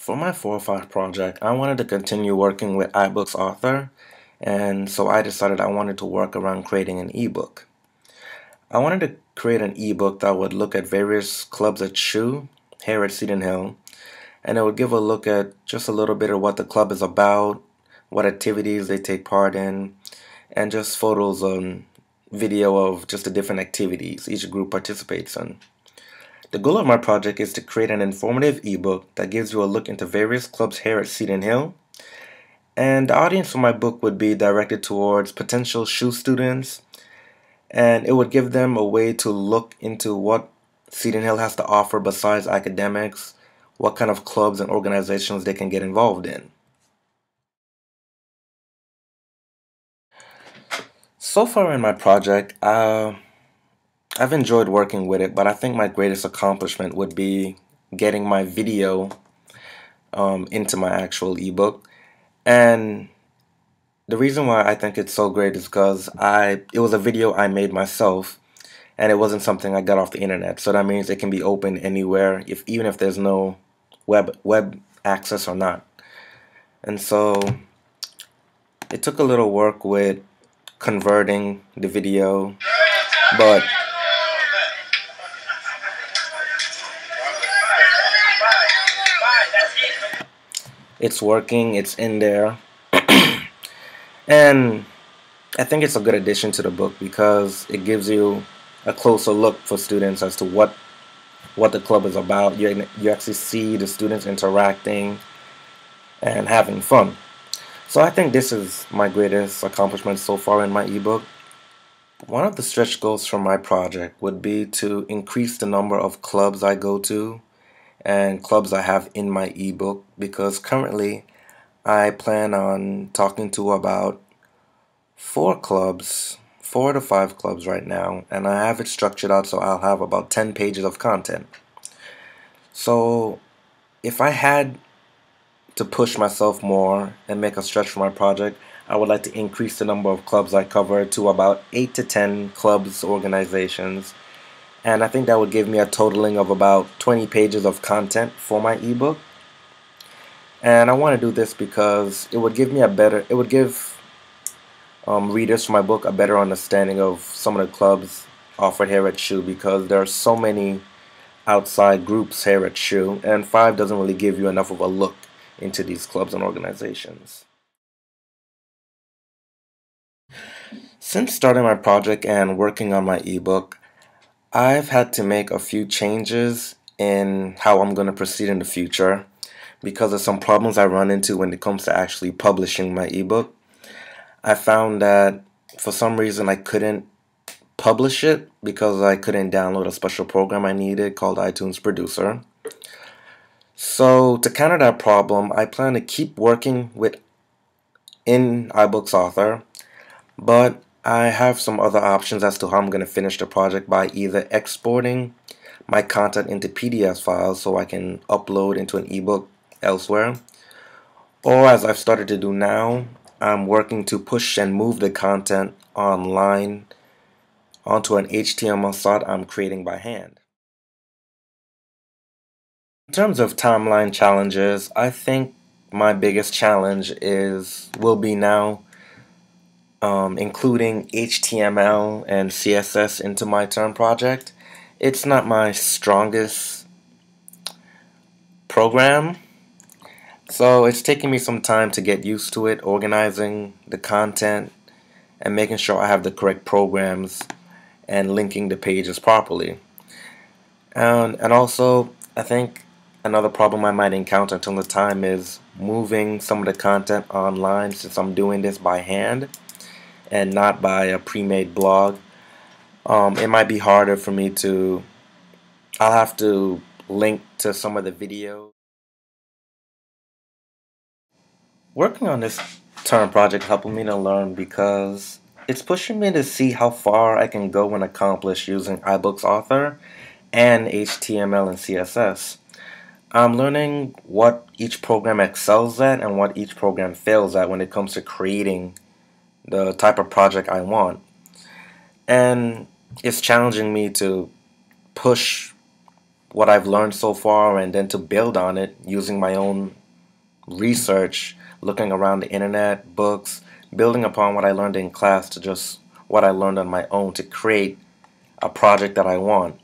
For my 405 project, I wanted to continue working with iBooks Author, and so I decided I wanted to work around creating an ebook. I wanted to create an ebook that would look at various clubs at SHU here at Seton Hill, and it would give a look at just a little bit of what the club is about, what activities they take part in, and just photos and video of just the different activities each group participates in. The goal of my project is to create an informative ebook that gives you a look into various clubs here at Seton Hill, and the audience for my book would be directed towards potential SHU students, and it would give them a way to look into what Seton Hill has to offer besides academics, what kind of clubs and organizations they can get involved in. So far in my project, I've enjoyed working with it, but I think my greatest accomplishment would be getting my video into my actual ebook. And the reason why I think it's so great is because it was a video I made myself, and it wasn't something I got off the internet. So that means it can be open anywhere, even if there's no web access or not. And so it took a little work with converting the video, but it's working, it's in there. And I think it's a good addition to the book because it gives you a closer look for students as to what the club is about. You actually see the students interacting and having fun. So I think this is my greatest accomplishment so far in my ebook. One of the stretch goals for my project would be to increase the number of clubs I go to and clubs I have in my ebook, because currently I plan on talking to about 4 to 5 clubs right now, and I have it structured out so I'll have about 10 pages of content. So if I had to push myself more and make a stretch for my project, I would like to increase the number of clubs I cover to about 8 to 10 clubs, organizations, and I think that would give me a totaling of about 20 pages of content for my ebook. And I want to do this because it would give readers for my book a better understanding of some of the clubs offered here at SHU, because there are so many outside groups here at SHU, and 5 doesn't really give you enough of a look into these clubs and organizations. Since starting my project and working on my ebook, I've had to make a few changes in how I'm going to proceed in the future because of some problems I run into when it comes to actually publishing my ebook. I found that for some reason I couldn't publish it because I couldn't download a special program I needed called iTunes Producer. So to counter that problem, I plan to keep working in iBooks Author, but I have some other options as to how I'm going to finish the project by either exporting my content into PDF files so I can upload into an ebook elsewhere, or as I've started to do now, I'm working to push and move the content online onto an HTML site I'm creating by hand. In terms of timeline challenges, I think my biggest challenge will be now including HTML and CSS into my term project. It's not my strongest program, so it's taking me some time to get used to it, organizing the content and making sure I have the correct programs and linking the pages properly. And also, I think another problem I might encounter until the time is moving some of the content online, since I'm doing this by hand and not by a pre-made blog. It might be harder for me I'll have to link to some of the videos. Working on this term project helping me to learn because it's pushing me to see how far I can go and accomplish using iBooks Author and HTML and CSS. I'm learning what each program excels at and what each program fails at when it comes to creating the type of project I want. And it's challenging me to push what I've learned so far and then to build on it using my own research, looking around the internet, books, building upon what I learned in class to just what I learned on my own to create a project that I want.